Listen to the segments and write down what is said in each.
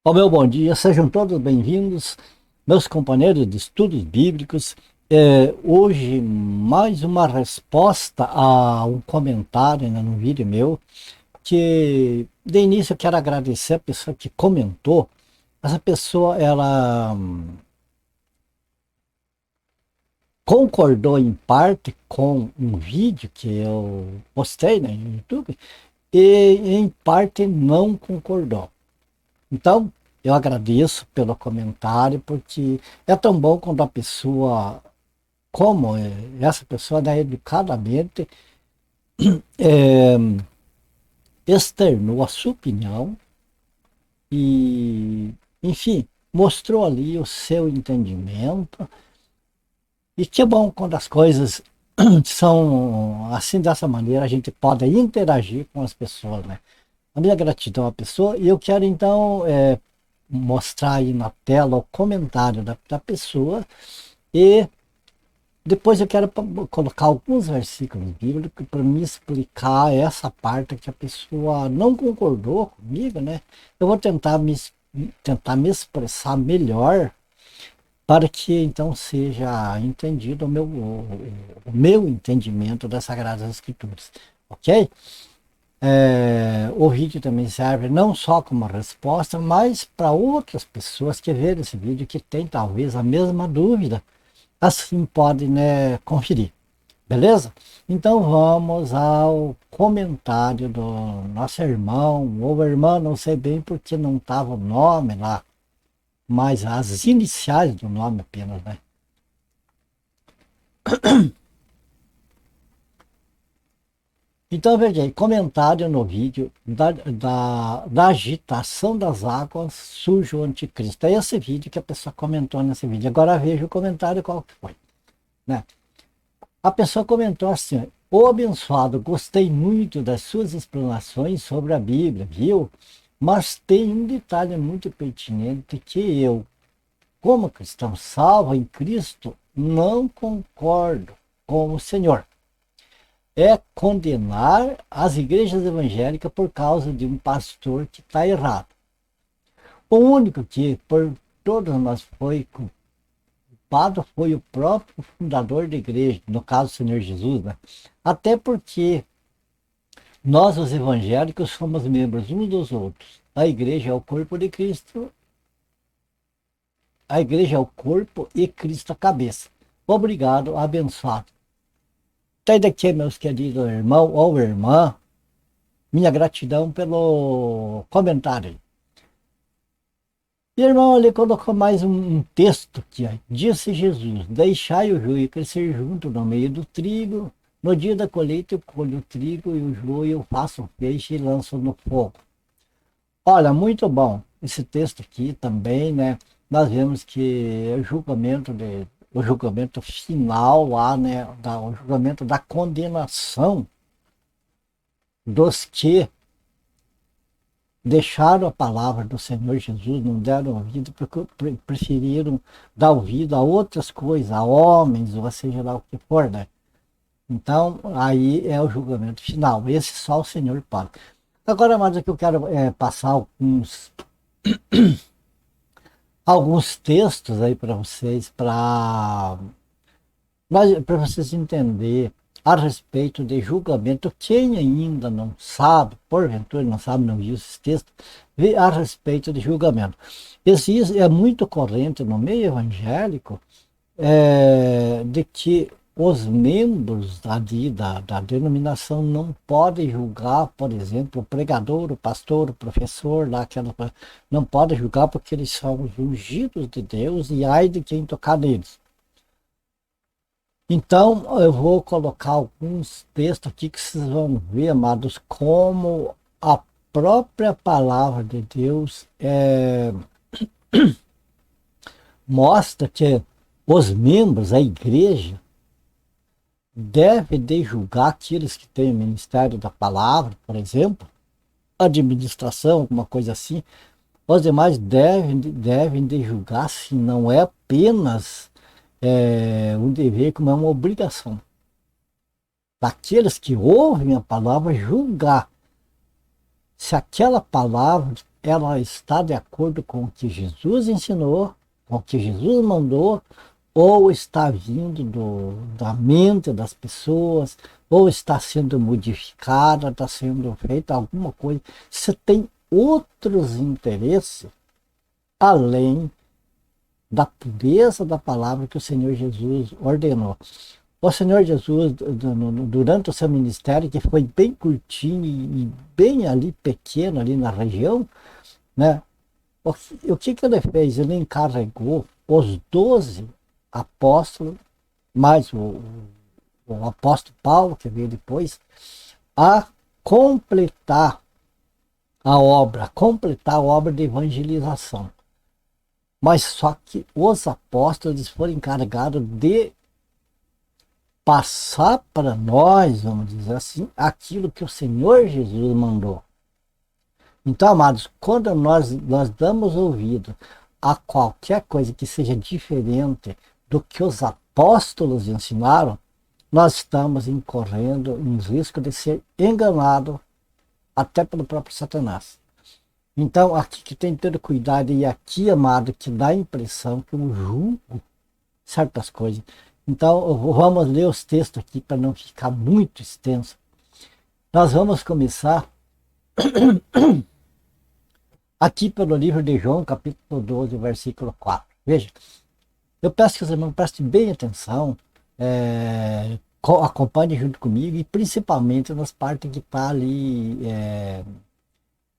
Ó, meu bom dia, sejam todos bem-vindos, meus companheiros de estudos bíblicos. Hoje, mais uma resposta a um comentário, né, num vídeo meu, que de início eu quero agradecer a pessoa que comentou. Essa pessoa, ela concordou em parte com um vídeo que eu postei, né, no YouTube, e em parte não concordou. Então, eu agradeço pelo comentário, porque é tão bom quando a pessoa, como essa pessoa, né, educadamente, é, externou a sua opinião e, enfim, mostrou ali o seu entendimento. E que bom quando as coisas são assim, dessa maneira, a gente pode interagir com as pessoas, né? A minha gratidão à pessoa, e eu quero então mostrar aí na tela o comentário da pessoa, e depois eu quero colocar alguns versículos bíblicos para me explicar essa parte que a pessoa não concordou comigo, né? Eu vou tentar me expressar melhor para que então seja entendido o meu entendimento das Sagradas Escrituras, ok? O vídeo também serve não só como resposta, mas para outras pessoas que verem esse vídeo que tem talvez a mesma dúvida. Assim pode, né, conferir. Beleza? Então vamos ao comentário do nosso irmão, ou irmã, não sei bem porque não estava o nome lá, mas as iniciais do nome apenas, né? Então veja aí, comentário no vídeo da agitação das águas surge o anticristo. É esse vídeo que a pessoa comentou nesse vídeo. Agora veja o comentário qual que foi, né? A pessoa comentou assim: ô abençoado, gostei muito das suas explanações sobre a Bíblia, viu? Mas tem um detalhe muito pertinente que eu, como cristão salvo em Cristo, não concordo com o Senhor. É condenar as igrejas evangélicas por causa de um pastor que está errado. O único que por todos nós foi culpado foi o próprio fundador da igreja, no caso o Senhor Jesus, né? Até porque nós, os evangélicos, somos membros uns dos outros. A igreja é o corpo de Cristo, a igreja é o corpo e Cristo a cabeça. Obrigado, abençoado. Até daqui, meus queridos irmãos ou irmã, minha gratidão pelo comentário. E irmão ali colocou mais um texto aqui, ó. Disse Jesus: deixai o joio crescer junto no meio do trigo. No dia da colheita eu colho o trigo e o joio eu faço o peixe e lanço no fogo. Olha, muito bom esse texto aqui também, né? Nós vemos que o julgamento final lá, né? O julgamento da condenação dos que deixaram a palavra do Senhor Jesus, não deram ouvido, porque preferiram dar ouvido a outras coisas, a homens, ou seja lá o que for, né? Então, aí é o julgamento final. Esse só o Senhor pode. Agora, mas aqui eu quero passar alguns textos aí para vocês, para vocês entenderem a respeito de julgamento. Quem ainda não sabe, porventura não sabe, não viu esses textos, vê a respeito de julgamento. Esse é muito corrente no meio evangélico, de que os membros da denominação não podem julgar, por exemplo, o pregador, o pastor, o professor, lá, não podem julgar porque eles são os ungidos de Deus e ai de quem tocar neles. Então, eu vou colocar alguns textos aqui que vocês vão ver, amados, como a própria palavra de Deus mostra que os membros, a igreja, devem de julgar aqueles que têm o ministério da palavra, por exemplo, administração, alguma coisa assim. Os demais devem de julgar, se não é apenas um dever, como é uma obrigação daqueles que ouvem a palavra, julgar se aquela palavra ela está de acordo com o que Jesus ensinou, com o que Jesus mandou, ou está vindo da mente das pessoas, ou está sendo modificada, está sendo feita alguma coisa. Você tem outros interesses além da pureza da palavra que o Senhor Jesus ordenou. O Senhor Jesus, durante o seu ministério, que foi bem curtinho e bem ali pequeno, ali na região, né? O que ele fez? Ele encarregou os 12 apóstolos, mais o apóstolo Paulo, que veio depois, a completar completar a obra de evangelização. Mas só que os apóstolos foram encarregados de passar para nós, vamos dizer assim, aquilo que o Senhor Jesus mandou. Então, amados, quando nós damos ouvido a qualquer coisa que seja diferente do que os apóstolos ensinaram, nós estamos incorrendo em risco de ser enganado até pelo próprio Satanás. Então, aqui que tem que ter cuidado, e aqui, amado, que dá a impressão que eu julgo certas coisas. Então, vamos ler os textos aqui para não ficar muito extenso. Nós vamos começar aqui pelo livro de João, capítulo 12, versículo 4. Veja, eu peço que os irmãos prestem bem atenção, acompanhem junto comigo, e principalmente nas partes que está ali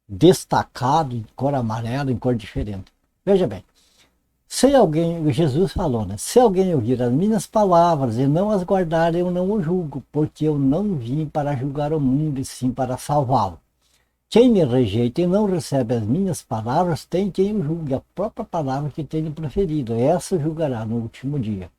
destacado em cor amarela, em cor diferente. Veja bem, se alguém, Jesus falou, né? Se alguém ouvir as minhas palavras e não as guardar, eu não o julgo, porque eu não vim para julgar o mundo, e sim para salvá-lo. Quem me rejeita e não recebe as minhas palavras, tem quem o julgue, a própria palavra que tenho proferido. Essa julgará no último dia.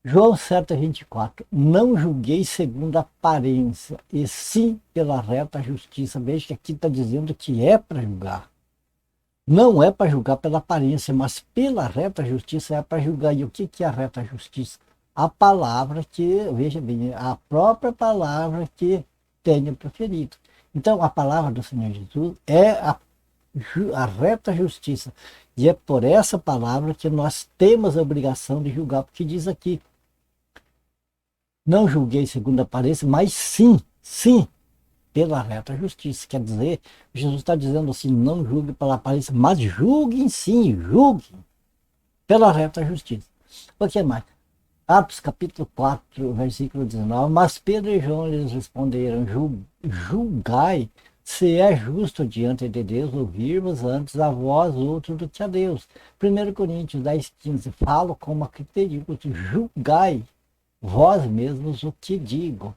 João 7,24. Não julguei segundo a aparência, e sim pela reta justiça. Veja que aqui está dizendo que é para julgar. Não é para julgar pela aparência, mas pela reta justiça é para julgar. E o que é a reta justiça? A palavra que, veja bem, a própria palavra que tenho proferido. Então, a palavra do Senhor Jesus é a reta justiça. E é por essa palavra que nós temos a obrigação de julgar, porque diz aqui, não julguei segundo a aparência, mas sim, pela reta justiça. Quer dizer, Jesus está dizendo assim, não julgue pela aparência, mas julgue sim, julgue pela reta justiça. O que mais? Atos capítulo 4, versículo 19. Mas Pedro e João lhes responderam, julgai se é justo diante de Deus ouvirmos antes a vós outro do que a Deus. 1 Coríntios 10, 15. Falo como aqui digo, julgai vós mesmos o que digo.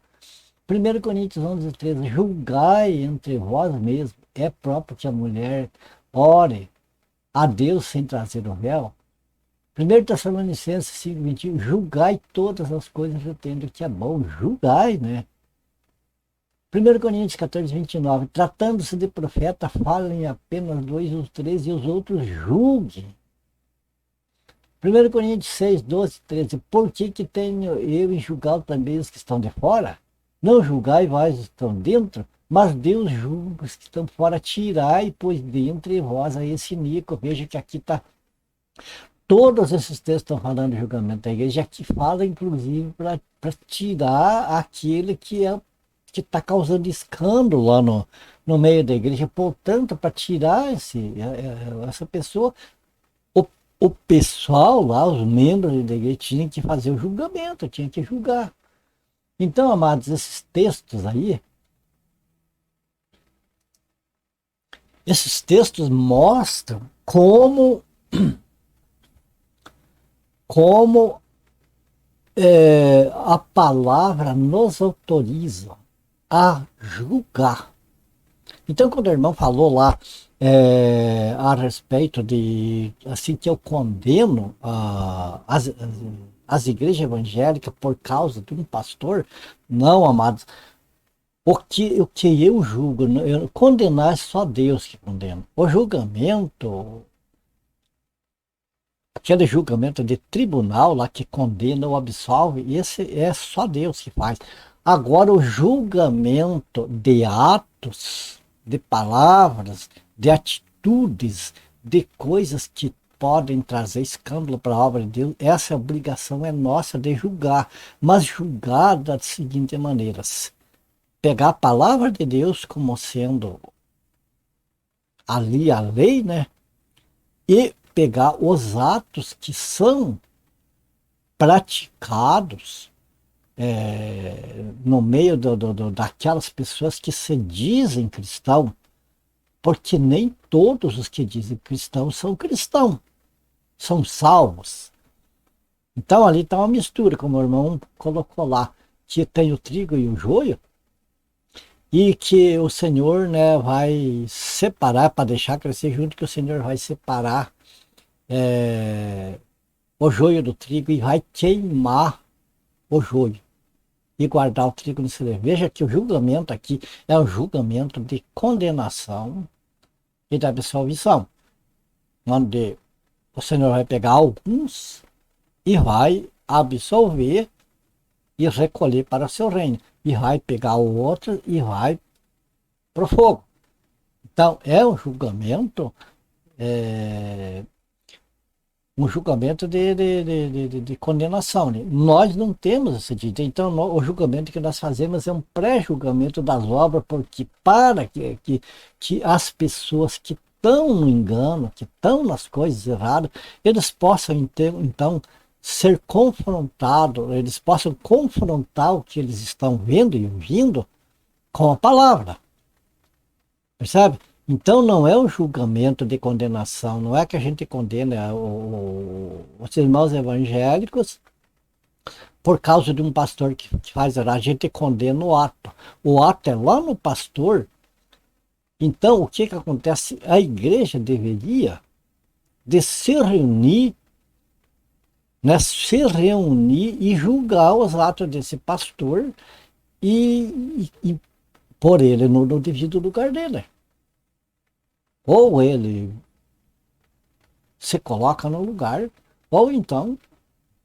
1 Coríntios 11, 13. Julgai entre vós mesmos. É próprio que a mulher ore a Deus sem trazer o véu. 1 Tessalonicenses 5, 21. Julgai todas as coisas, eu tendo que é bom. Julgai, né? 1 Coríntios 14, 29. Tratando-se de profeta, falem apenas 2 ou 3 e os outros julguem. 1 Coríntios 6, 12, 13. Por que tenho eu em julgar também os que estão de fora? Não julgai vós que estão dentro, mas Deus julga os que estão fora. Tirai, pois, dentre vós a esse iníquo. Veja que aqui está. Todos esses textos estão falando de julgamento da igreja. Aqui fala, inclusive, para tirar aquele que está causando escândalo lá no meio da igreja. Portanto, para tirar essa pessoa, o pessoal lá, os membros da igreja, tinham que fazer o julgamento, tinham que julgar. Então, amados, esses textos aí, esses textos mostram como a palavra nos autoriza a julgar. Então, quando o irmão falou lá a respeito de, assim, que eu condeno as igrejas evangélicas por causa de um pastor, não, amados, o que eu julgo, condenar é só Deus que condena. O julgamento, aquele julgamento de tribunal lá que condena ou absolve, esse é só Deus que faz. Agora, o julgamento de atos, de palavras, de atitudes, atitudes, de coisas que podem trazer escândalo para a obra de Deus, essa obrigação é nossa de julgar, mas julgar da seguinte maneira: pegar a palavra de Deus como sendo ali a lei, né? E pegar os atos que são praticados no meio daquelas pessoas que se dizem cristão, porque nem todos os que dizem cristão são cristãos, são salvos. Então ali está uma mistura, como o irmão colocou lá, que tem o trigo e o joio, e que o Senhor, né, vai separar, para deixar crescer junto, que o Senhor vai separar o joio do trigo e vai queimar o joio e guardar o trigo no celeiro. Veja que o julgamento aqui é um julgamento de condenação e de absolvição, onde o Senhor vai pegar alguns e vai absolver e recolher para o seu reino, e vai pegar o outro e vai para o fogo. Então é um julgamento de condenação, né? Nós não temos esse direito. Então o julgamento que nós fazemos é um pré-julgamento das obras, porque para que as pessoas que estão no engano, que estão nas coisas erradas, eles possam então ser confrontados, eles possam confrontar o que eles estão vendo e ouvindo com a palavra. Percebe? Então não é um julgamento de condenação, não é que a gente condena os irmãos evangélicos por causa de um pastor que faz errado, a gente condena o ato. O ato é lá no pastor. Então o que acontece? A igreja deveria de se reunir, né, e julgar os atos desse pastor e pôr ele no devido lugar dele. Ou ele se coloca no lugar, ou então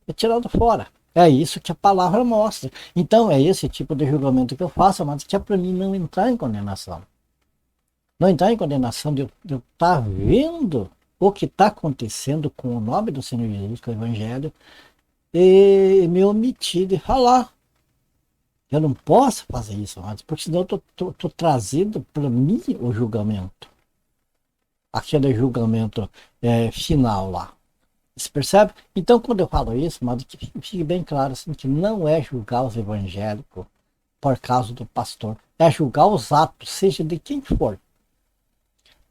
é tirado fora. É isso que a palavra mostra. Então é esse tipo de julgamento que eu faço, mas que é para mim não entrar em condenação. Não entrar em condenação de eu estar vendo o que está acontecendo com o nome do Senhor Jesus, com o Evangelho, e me omitir de falar. Eu não posso fazer isso, porque senão eu estou trazendo para mim o julgamento. Aquele julgamento final lá. Você percebe? Então, quando eu falo isso, mas que fique bem claro assim, que não é julgar os evangélicos por causa do pastor, é julgar os atos, seja de quem for.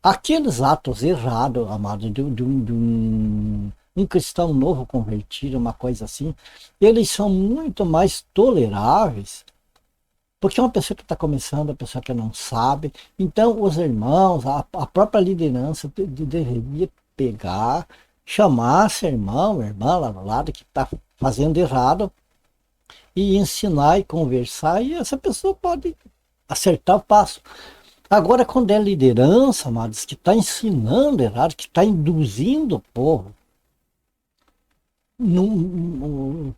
Aqueles atos errados, amado, de um cristão novo convertido, uma coisa assim, eles são muito mais toleráveis, porque é uma pessoa que está começando, uma pessoa que não sabe. Então os irmãos, a própria liderança deveria pegar, chamar esse irmão, irmã lá do lado que está fazendo errado, e ensinar e conversar, e essa pessoa pode acertar o passo. Agora, quando é liderança, amados, que está ensinando errado, que está induzindo o povo num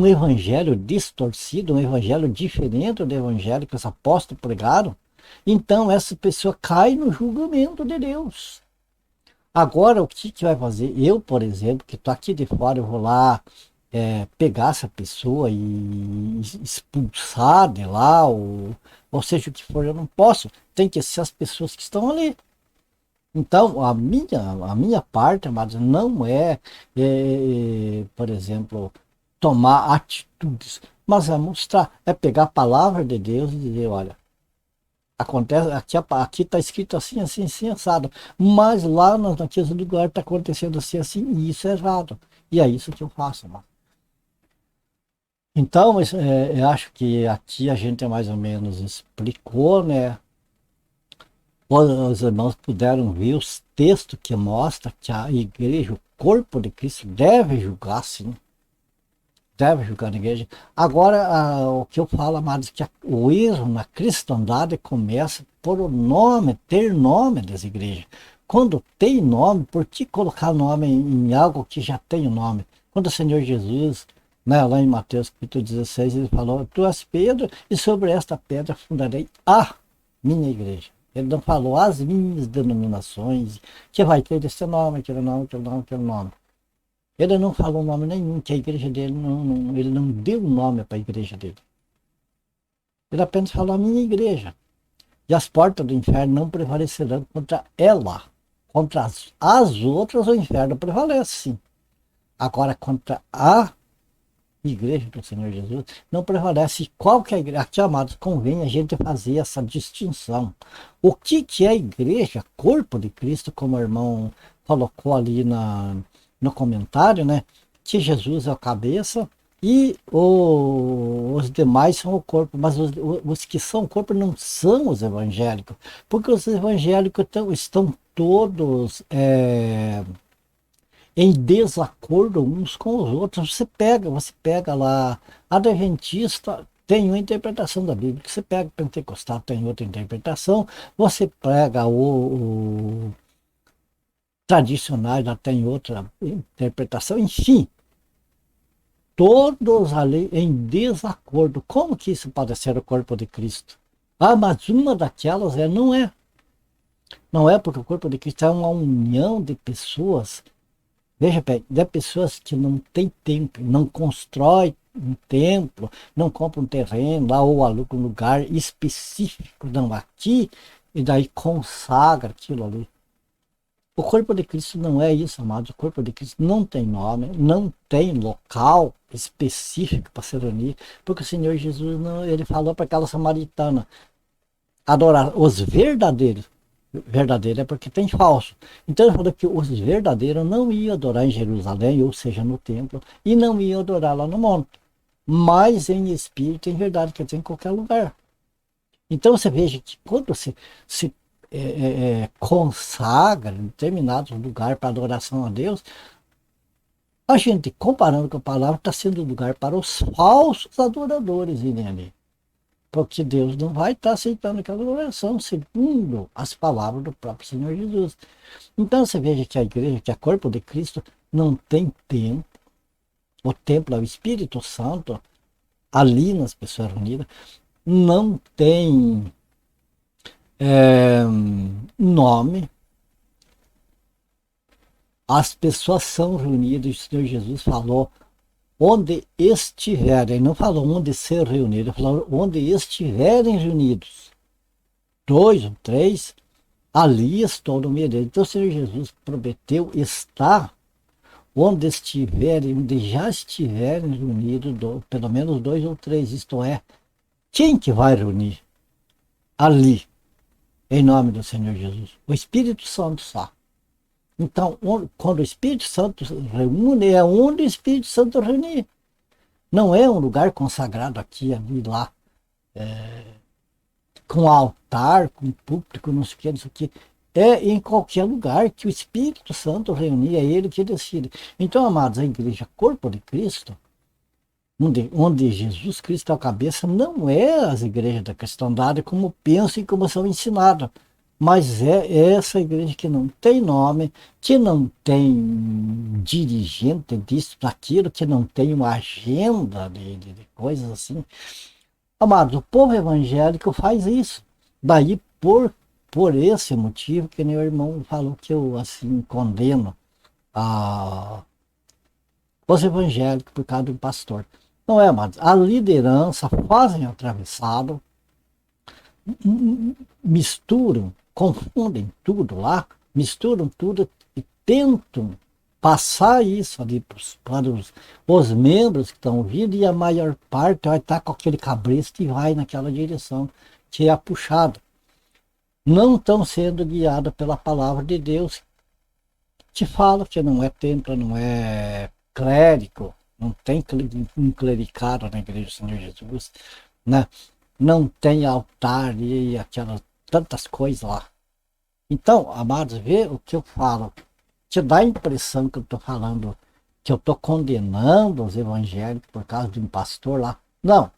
evangelho distorcido, um evangelho diferente do evangelho que os apóstolos pregaram, então essa pessoa cai no julgamento de Deus. Agora, o que vai fazer? Eu, por exemplo, que estou aqui de fora, eu vou lá pegar essa pessoa e expulsar de lá, ou seja o que for, eu não posso. Tem que ser as pessoas que estão ali. Então, a minha parte, amados, não por exemplo, tomar atitudes, mas é mostrar, é pegar a palavra de Deus e dizer, olha, acontece, aqui está escrito assim, assim, assim, assado, mas lá naquele lugar está acontecendo assim, assim, e isso é errado. E é isso que eu faço, mano. Então, eu acho que aqui a gente mais ou menos explicou, né? Os irmãos puderam ver os textos que mostram que a igreja, o corpo de Cristo, deve julgar, sim. Deve julgar a igreja. Agora, o que eu falo, amados, que o erro na cristandade começa por o nome, ter nome das igrejas. Quando tem nome, por que colocar nome em algo que já tem o nome? Quando o Senhor Jesus, né, lá em Mateus capítulo 16, ele falou, tu és Pedro, e sobre esta pedra fundarei a minha igreja. Ele não falou as minhas denominações, que vai ter esse nome, aquele nome, aquele nome, aquele nome. Ele não falou nome nenhum, que a igreja dele ele não deu nome para a igreja dele. Ele apenas falou a minha igreja. E as portas do inferno não prevalecerão contra ela. Contra as outras, o inferno prevalece, sim. Agora, contra a igreja do Senhor Jesus, não prevalece qualquer igreja. Aqui, amados, convém a gente fazer essa distinção. O que é a igreja? Corpo de Cristo, como o irmão colocou ali no comentário, né? Que Jesus é a cabeça e os demais são o corpo, mas os que são o corpo não são os evangélicos, porque os evangélicos estão todos em desacordo uns com os outros. Você pega lá, Adventista tem uma interpretação da Bíblia, você pega Pentecostal tem outra interpretação, você pega o tradicionais já tem outra interpretação, enfim, todos ali em desacordo. Como que isso pode ser o corpo de Cristo? Ah, mas uma daquelas não é. Não é porque o corpo de Cristo é uma união de pessoas. Veja bem, de pessoas que não têm tempo, não constrói um templo, não compra um terreno lá ou aluga um lugar específico, não aqui, e daí consagra aquilo ali. O corpo de Cristo não é isso, amados. O corpo de Cristo não tem nome, não tem local específico para se reunir, porque o Senhor Jesus, não, ele falou para aquela samaritana, adorar os verdadeiros. Verdadeiro é porque tem falso. Então ele falou que os verdadeiros não iam adorar em Jerusalém, ou seja, no templo, e não iam adorar lá no monte, mas em espírito, em verdade, quer dizer, em qualquer lugar. Então você veja que quando se consagra em determinado lugar para adoração a Deus, a gente, comparando com a palavra, está sendo lugar para os falsos adoradores irem ali. Porque Deus não vai estar aceitando aquela adoração segundo as palavras do próprio Senhor Jesus. Então você veja que a igreja, que é corpo de Cristo, não tem templo. O templo é o Espírito Santo, ali nas pessoas reunidas. Não tem nome. As pessoas são reunidas, o Senhor Jesus falou, onde estiverem, ele não falou onde ser reunido, ele falou onde estiverem reunidos, 2 ou 3, ali estou no meio deles. Então o Senhor Jesus prometeu estar onde estiverem, onde já estiverem reunidos, pelo menos 2 ou 3, isto é, quem que vai reunir? Ali, em nome do Senhor Jesus. O Espírito Santo só. Então, quando o Espírito Santo reúne, é onde o Espírito Santo reunir. Não é um lugar consagrado aqui, ali, lá, com altar, com público, não sei o que, não sei o que. É em qualquer lugar que o Espírito Santo reunir, é ele que decide. Então, amados, a igreja, corpo de Cristo, onde Jesus Cristo é a cabeça, não é as igrejas da cristandade como pensam e como são ensinadas. Mas é essa igreja que não tem nome, que não tem dirigente disso, daquilo, que não tem uma agenda de coisas assim. Amados, o povo evangélico faz isso. Daí, por esse motivo, que meu irmão falou que eu assim condeno os evangélicos por causa do pastor. Não é, amados? A liderança fazem atravessado, misturam, confundem tudo lá, misturam tudo e tentam passar isso ali para os membros que estão vindo, e a maior parte vai estar com aquele cabresto e vai naquela direção que é a puxada. Não estão sendo guiados pela palavra de Deus, que fala que não é templo, não é clérigo, não tem um clericado na igreja do Senhor Jesus, né? Não tem altar e aquelas tantas coisas lá. Então, amados, vê o que eu falo. Te dá a impressão que eu estou falando, que eu estou condenando os evangélicos por causa de um pastor lá. Não.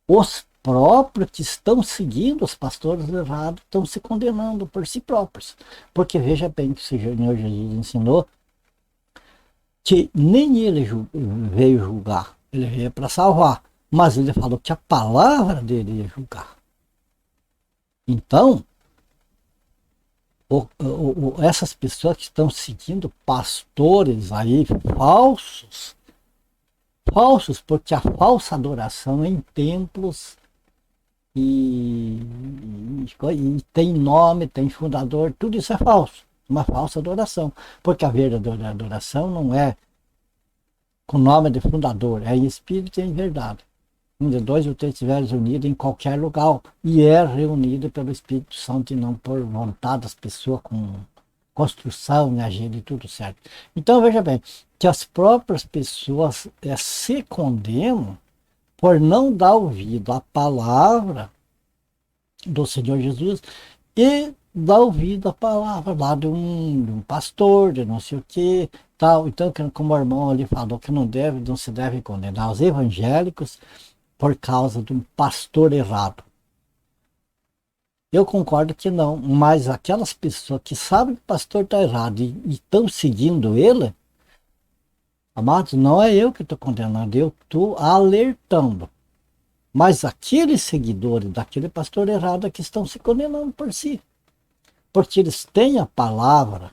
Os próprios que estão seguindo os pastores errados estão se condenando por si próprios. Porque veja bem que o Senhor Jesus ensinou que nem ele veio julgar, ele veio para salvar. Mas ele falou que a palavra dele ia julgar. Então, essas pessoas que estão seguindo pastores aí falsos, porque a falsa adoração em templos e tem nome, tem fundador, tudo isso é falso, uma falsa adoração, porque a verdadeira adoração não é com nome de fundador, é em espírito e em verdade. Onde dois ou três estiverem unidos em qualquer lugar, e é reunido pelo Espírito Santo e não por vontade das pessoas com construção e agenda e tudo certo. Então veja bem, que as próprias pessoas se condenam por não dar ouvido à palavra do Senhor Jesus e dar ouvido à palavra lá de um pastor, de não sei o que, tal. Então, como o irmão ali falou que não se deve condenar os evangélicos por causa de um pastor errado. Eu concordo que não, mas aquelas pessoas que sabem que o pastor está errado e estão seguindo ele, amados, não é eu que estou condenando, eu estou alertando. Mas aqueles seguidores daquele pastor errado é que estão se condenando por si. Porque eles têm a palavra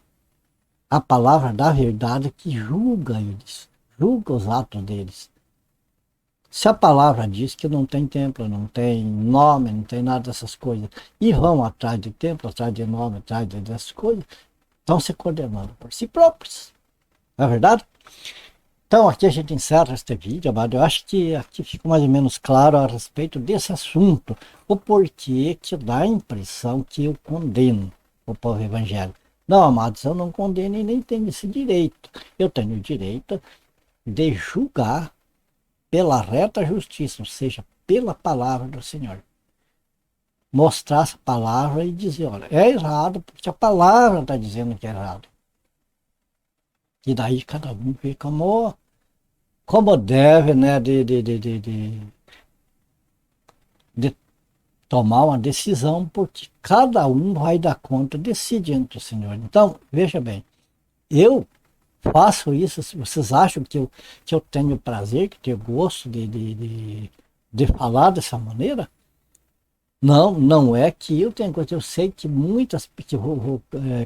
da verdade que julga eles, julga os atos deles. Se a palavra diz que não tem templo, não tem nome, não tem nada dessas coisas, e vão atrás de templo, atrás de nome, atrás dessas coisas, estão se condenando por si próprios. Não é verdade? Então aqui a gente encerra este vídeo, amado. Eu acho que aqui fica mais ou menos claro a respeito desse assunto, o porquê que dá a impressão que eu condeno o povo evangélico. Não, amados, eu não condeno e nem tenho esse direito. Eu tenho o direito de julgar pela reta justiça, ou seja, pela palavra do Senhor. Mostrar essa palavra e dizer, olha, é errado, porque a palavra está dizendo que é errado. E daí cada um fica como deve, né, de tomar uma decisão, porque cada um vai dar conta diante do Senhor. Então, veja bem, eu faço isso, vocês acham que eu tenho prazer, que tenho gosto de falar dessa maneira? Não, não é que eu tenho coisa, eu sei que vou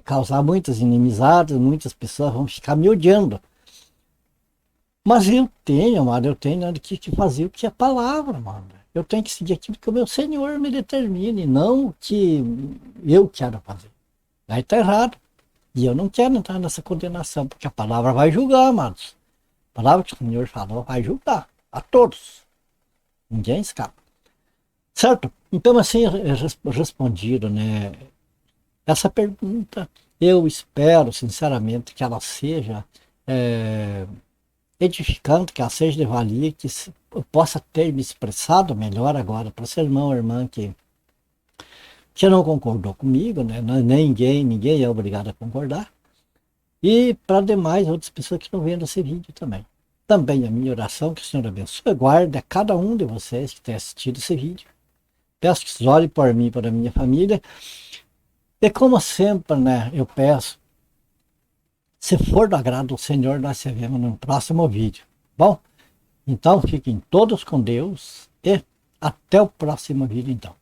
causar muitas inimizades, muitas pessoas vão ficar me odiando. Mas eu tenho, amado, que fazer o que é palavra, amado. Eu tenho que seguir aquilo que o meu Senhor me determine, não o que eu quero fazer. Aí está errado. E eu não quero entrar nessa condenação, porque a palavra vai julgar, amados. A palavra que o Senhor falou vai julgar a todos. Ninguém escapa. Certo? Então, assim, respondido, né? Essa pergunta, eu espero, sinceramente, que ela seja edificante, que ela seja de valia, que eu possa ter me expressado melhor agora para esse irmão ou irmã que não concordou comigo, né? Ninguém é obrigado a concordar. E para demais outras pessoas que estão vendo esse vídeo também. Também a minha oração, que o Senhor abençoe e guarde a cada um de vocês que tem assistido esse vídeo. Peço que vocês olhem por mim e para a minha família. E como sempre, né, eu peço, se for do agrado do Senhor, nós se vemos no próximo vídeo. Bom, então fiquem todos com Deus e até o próximo vídeo então.